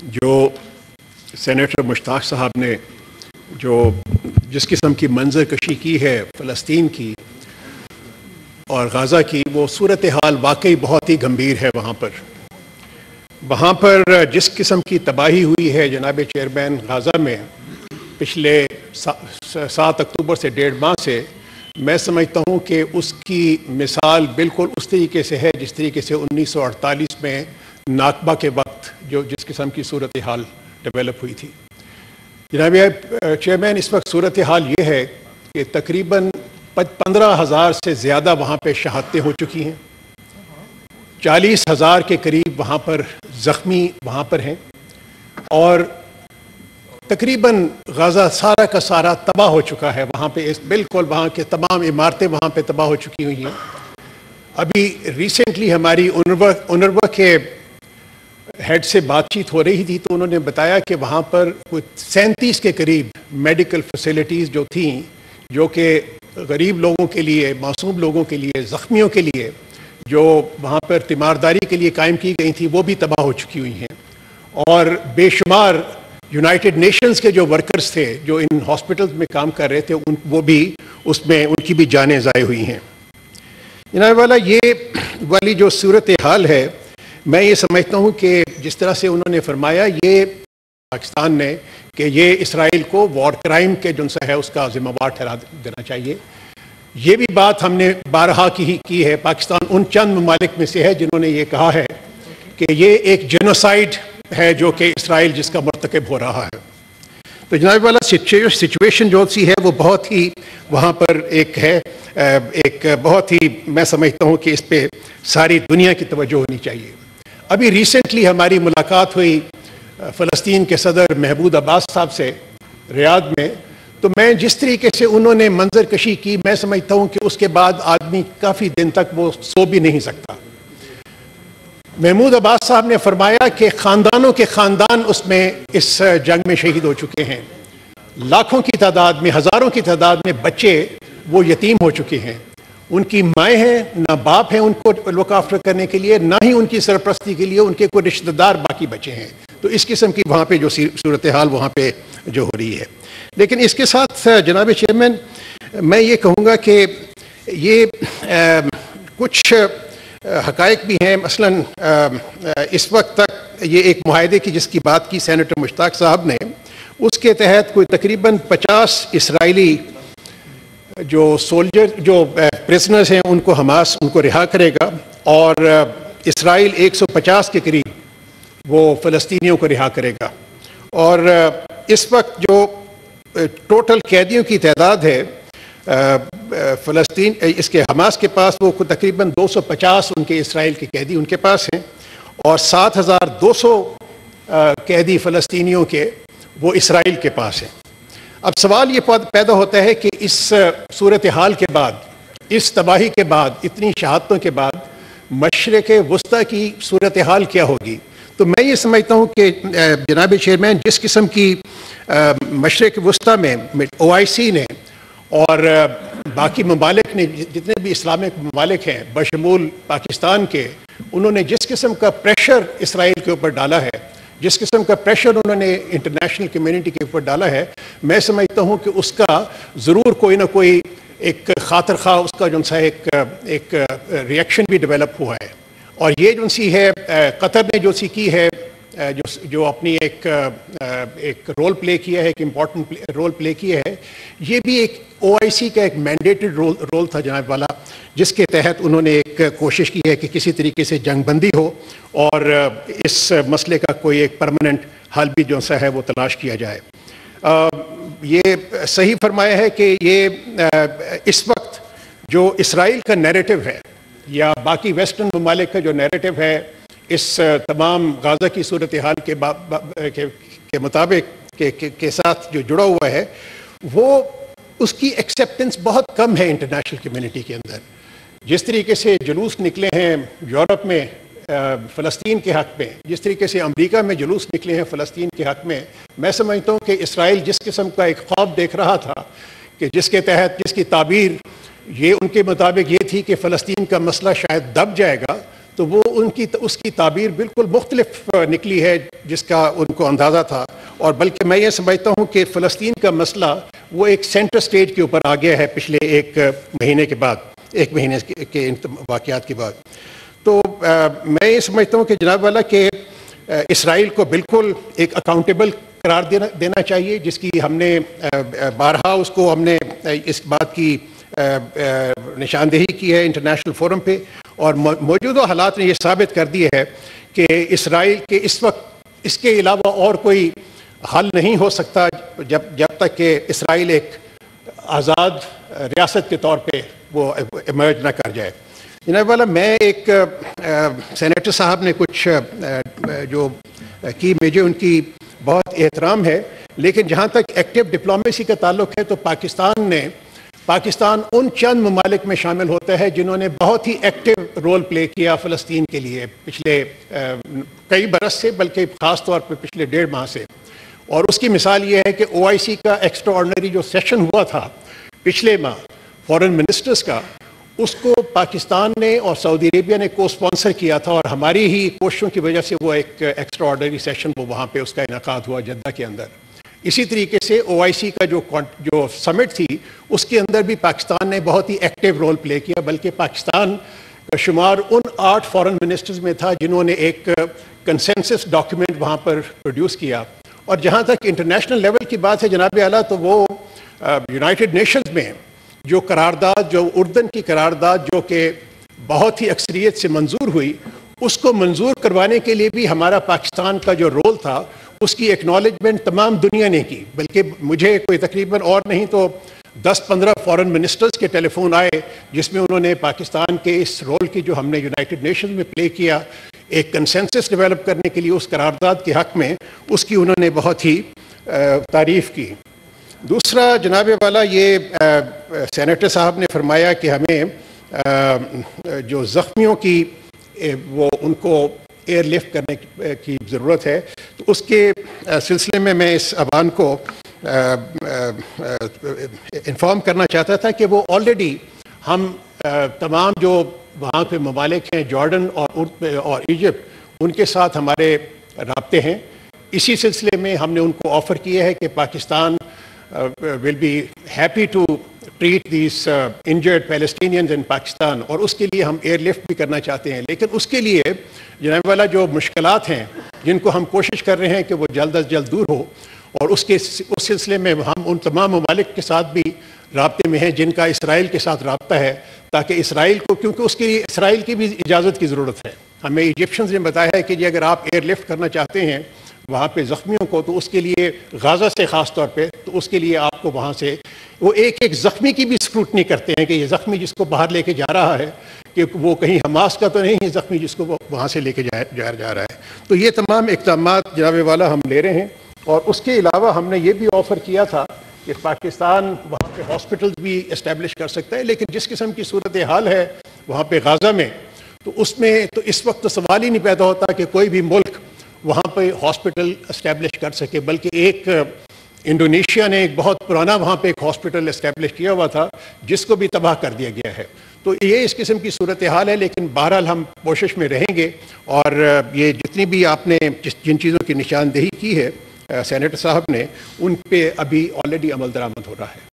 جو سینیٹر مشتاق صاحب نے جس قسم کی منظر کشی کی ہے فلسطین کی اور غزہ کی، وہ صورتحال واقعی بہت ہی گمبھیر ہے۔ وہاں پر جس قسم کی تباہی ہوئی ہے جناب چیئرمین غزہ میں پچھلے 7 اکتوبر سے 1.5 ماہ سے، میں سمجھتا ہوں کہ اس کی مثال بالکل اس طریقے سے ہے جس طریقے سے 1948 میں ناکبہ کے وقت جس قسم کی صورتحال ڈیولپ ہوئی تھی۔ جناب چیئرمین، اس وقت صورتحال یہ ہے کہ تقریباً 15,000 سے زیادہ وہاں پہ شہادتیں ہو چکی ہیں، 40,000 کے قریب وہاں پر زخمی وہاں پر ہیں، اور تقریباً غزہ سارا کا سارا تباہ ہو چکا ہے۔ وہاں پہ بالکل وہاں کے تمام عمارتیں وہاں پہ تباہ ہو چکی ہوئی ہیں۔ ابھی ریسنٹلی ہماری اونروا کے ہیڈ سے بات چیت ہو رہی تھی، تو انہوں نے بتایا کہ وہاں پر کوئی 37 کے قریب میڈیکل فیسلٹیز جو تھیں، جو کہ غریب لوگوں کے لیے، معصوم لوگوں کے لیے، زخمیوں کے لیے جو وہاں پر تیمارداری کے لیے قائم کی گئی تھیں، وہ بھی تباہ ہو چکی ہوئی ہیں۔ اور بے شمار یونائٹڈ نیشنز کے جو ورکرز تھے جو ان ہاسپٹلز میں کام کر رہے تھے، وہ بھی اس میں ان کی بھی جانیں ضائع ہوئی ہیں۔ جناب والا، یہ والی جو صورتحال ہے، میں یہ سمجھتا ہوں کہ جس طرح سے انہوں نے فرمایا یہ پاکستان نے کہ یہ اسرائیل کو وار کرائم کے جن سے ہے اس کا ذمہ وار ٹھہرا دینا چاہیے، یہ بھی بات ہم نے بارہا کی ہے۔ پاکستان ان چند ممالک میں سے ہے جنہوں نے یہ کہا ہے کہ یہ ایک جینوسائیڈ ہے جو کہ اسرائیل جس کا مرتکب ہو رہا ہے۔ تو جناب والا، سچویشن جو سی ہے وہ بہت ہی وہاں پر ایک ہے، ایک بہت ہی، میں سمجھتا ہوں کہ اس پہ ساری دنیا کی توجہ ہونی چاہیے۔ ابھی ریسنٹلی ہماری ملاقات ہوئی فلسطین کے صدر محمود عباس صاحب سے ریاض میں، تو میں جس طریقے سے انہوں نے منظر کشی کی، میں سمجھتا ہوں کہ اس کے بعد آدمی کافی دن تک وہ سو بھی نہیں سکتا۔ محمود عباس صاحب نے فرمایا کہ خاندانوں کے خاندان اس جنگ میں شہید ہو چکے ہیں، لاکھوں کی تعداد میں، ہزاروں کی تعداد میں بچے وہ یتیم ہو چکے ہیں، ان کی مائیں ہیں، نہ باپ ہیں ان کو لک آفٹر کرنے کے لیے، نہ ہی ان کی سرپرستی کے لیے ان کے کوئی رشتہ دار باقی بچے ہیں۔ تو اس قسم کی وہاں پہ جو صورتحال وہاں پہ جو ہو رہی ہے، لیکن اس کے ساتھ جناب چیئرمین میں یہ کہوں گا کہ یہ کچھ حقائق بھی ہیں۔ مثلا اس وقت تک یہ ایک معاہدے کی جس کی بات کی سینیٹر مشتاق صاحب نے، اس کے تحت کوئی تقریباً 50 اسرائیلی جو پریزنرز ہیں ان کو حماس ان کو رہا کرے گا، اور اسرائیل 150 کے قریب وہ فلسطینیوں کو رہا کرے گا۔ اور اس وقت جو ٹوٹل قیدیوں کی تعداد ہے فلسطین اس کے حماس کے پاس، وہ تقریباً 250 ان کے اسرائیل کے قیدی ان کے پاس ہیں، اور 7,200 قیدی فلسطینیوں کے وہ اسرائیل کے پاس ہیں۔ اب سوال یہ پیدا ہوتا ہے کہ اس صورتحال کے بعد، اس تباہی کے بعد، اتنی شہادتوں کے بعد مشرق وسطیٰ کی صورتحال کیا ہوگی؟ تو میں یہ سمجھتا ہوں کہ جناب چیئرمین، جس قسم کی مشرق وسطیٰ میں OIC نے اور باقی ممالک نے، جتنے بھی اسلامک ممالک ہیں بشمول پاکستان کے، انہوں نے جس قسم کا پریشر اسرائیل کے اوپر ڈالا ہے، جس قسم کا پریشر انہوں نے انٹرنیشنل کمیونٹی کے اوپر ڈالا ہے، میں سمجھتا ہوں کہ اس کا ضرور کوئی نہ کوئی ایک خاطر خواہ اس کا جو سا ایک ریئیکشن بھی ڈیولپ ہوا ہے۔ اور یہ جو سی ہے قطر نے جو سی کی ہے، جو اپنی ایک رول پلے کیا ہے، ایک امپورٹنٹ رول پلے کیا ہے، یہ بھی ایک OIC کا ایک مینڈیٹڈ رول تھا جناب والا، جس کے تحت انہوں نے ایک کوشش کی ہے کہ کسی طریقے سے جنگ بندی ہو اور اس مسئلے کا کوئی ایک پرماننٹ حل بھی جو سا ہے وہ تلاش کیا جائے۔ یہ صحیح فرمایا ہے کہ یہ اس وقت جو اسرائیل کا نیریٹو ہے یا باقی ویسٹرن ممالک کا جو نیریٹو ہے اس تمام غزہ کی صورتحال کے مطابق کے ساتھ جو جڑا ہوا ہے، وہ اس کی ایکسیپٹنس بہت کم ہے انٹرنیشنل کمیونٹی کے اندر۔ جس طریقے سے جلوس نکلے ہیں یورپ میں فلسطین کے حق میں، جس طریقے سے امریکہ میں جلوس نکلے ہیں فلسطین کے حق میں سمجھتا ہوں کہ اسرائیل جس قسم کا ایک خواب دیکھ رہا تھا کہ جس کے تحت جس کی تعبیر یہ ان کے مطابق یہ تھی کہ فلسطین کا مسئلہ شاید دب جائے گا، تو وہ اس کی تعبیر بالکل مختلف نکلی ہے جس کا ان کو اندازہ تھا، اور بلکہ میں یہ سمجھتا ہوں کہ فلسطین کا مسئلہ وہ ایک سینٹر سٹیج کے اوپر آ گیا ہے پچھلے ایک مہینے کے واقعات کے بعد. تو میں یہ سمجھتا ہوں کہ جناب والا کہ اسرائیل کو بالکل ایک اکاؤنٹیبل قرار دینا چاہیے، جس کی ہم نے بارہا اس کو ہم نے اس بات کی نشاندہی کی ہے انٹرنیشنل فورم پہ، اور موجودہ حالات نے یہ ثابت کر دی ہے کہ اسرائیل کے اس وقت اس کے علاوہ اور کوئی حل نہیں ہو سکتا جب تک کہ اسرائیل ایک آزاد ریاست کے طور پہ وہ ایمرج نہ کر جائے. جناب والا، میں ایک سینیٹر صاحب نے کچھ جو کی مجھے ان کی بہت احترام ہے، لیکن جہاں تک ایکٹیو ڈپلومیسی کا تعلق ہے تو پاکستان ان چند ممالک میں شامل ہوتا ہے جنہوں نے بہت ہی ایکٹیو رول پلے کیا فلسطین کے لیے پچھلے کئی برس سے، بلکہ خاص طور پہ پچھلے 1.5 ماہ سے. اور اس کی مثال یہ ہے کہ OIC کا ایکسٹرا آرڈنری جو سیشن ہوا تھا پچھلے ماہ فورن منسٹرز کا، اس کو پاکستان نے اور سعودی عربیہ نے کو اسپانسر کیا تھا، اور ہماری ہی کوششوں کی وجہ سے وہ ایک ایکسٹرا آرڈنری سیشن وہ وہاں پہ اس کا انعقاد ہوا جدہ کے اندر. اسی طریقے سے OIC کا جو سمٹ تھی اس کے اندر بھی پاکستان نے بہت ہی ایکٹیو رول پلے کیا، بلکہ پاکستان کا شمار ان 8 فورن منسٹرز میں تھا جنہوں نے ایک کنسنسس ڈاکیومنٹ وہاں پر پروڈیوس کیا. اور جہاں تک انٹرنیشنل لیول کی بات ہے جناب اعلیٰ، تو وہ یونائٹڈ نیشنز میں جو قرارداد، جو اردن کی قرارداد جو کہ بہت ہی اکثریت سے منظور ہوئی، اس کو منظور کروانے کے لیے بھی ہمارا پاکستان کا جو رول تھا اس کی ایکنالجمنٹ تمام دنیا نے کی. بلکہ مجھے کوئی تقریباً اور نہیں تو 10-15 فورن منسٹرز کے ٹیلی فون آئے جس میں انہوں نے پاکستان کے اس رول کی جو ہم نے یونائٹڈ نیشنز میں پلے کیا ایک کنسنسس ڈیولپ کرنے کے لیے اس قرارداد کے حق میں، اس کی انہوں نے بہت ہی تعریف کی. دوسرا جناب والا، یہ سینیٹر صاحب نے فرمایا کہ ہمیں جو زخمیوں کی وہ ان کو ایئر لفٹ کرنے کی ضرورت ہے، تو اس کے سلسلے میں میں اس عوام کو انفارم کرنا چاہتا تھا کہ وہ آلریڈی ہم تمام جو وہاں پہ ممالک ہیں، جارڈن اور ایجپٹ، ان کے ساتھ ہمارے رابطے ہیں. اسی سلسلے میں ہم نے ان کو آفر کیا ہے کہ Pakistan will be happy to treat these injured Palestinians in Pakistan، اور اس کے لیے ہم ایئر لفٹ بھی کرنا چاہتے ہیں. لیکن اس کے لیے جناب والا جو مشکلات ہیں جن کو ہم کوشش کر رہے ہیں کہ وہ جلد از جلد دور ہو، اور اس سلسلے میں ہم ان تمام ممالک کے ساتھ بھی رابطے میں ہیں جن کا اسرائیل کے ساتھ رابطہ ہے، تاکہ اسرائیل کو، کیونکہ اس کے لیے اسرائیل کی بھی اجازت کی ضرورت ہے. ہمیں ایجپشنز نے بتایا ہے کہ جی اگر آپ ایئر لفٹ کرنا چاہتے ہیں وہاں پہ زخمیوں کو، تو اس کے لیے غازہ سے خاص طور پہ، تو اس کے لیے آپ کو وہاں سے وہ ایک زخمی کی بھی اسکروٹنی کرتے ہیں کہ یہ زخمی جس کو باہر لے کے جا رہا ہے کہ وہ کہیں حماس کا تو نہیں ہے زخمی جس کو وہ وہاں سے لے کے جا رہا ہے. تو یہ تمام اقدامات جناب والا ہم لے رہے ہیں. اور اس کے علاوہ ہم نے یہ بھی آفر کیا تھا کہ پاکستان وہاں پہ ہاسپٹلز بھی اسٹیبلش کر سکتا ہے، لیکن جس قسم کی صورتحال ہے وہاں پہ غازہ میں، تو اس میں تو اس وقت تو سوال ہی نہیں پیدا ہوتا کہ کوئی بھی ملک وہاں پہ ہاسپٹل اسٹیبلش کر سکے. بلکہ ایک انڈونیشیا نے ایک بہت پرانا وہاں پہ ایک ہاسپٹل اسٹیبلش کیا ہوا تھا جس کو بھی تباہ کر دیا گیا ہے. تو یہ اس قسم کی صورتحال ہے، لیکن بہرحال ہم کوشش میں رہیں گے. اور یہ جتنی بھی آپ نے جن چیزوں کی نشاندہی کی ہے سینیٹر صاحب نے، ان پہ ابھی آلریڈی عمل درآمد ہو رہا ہے.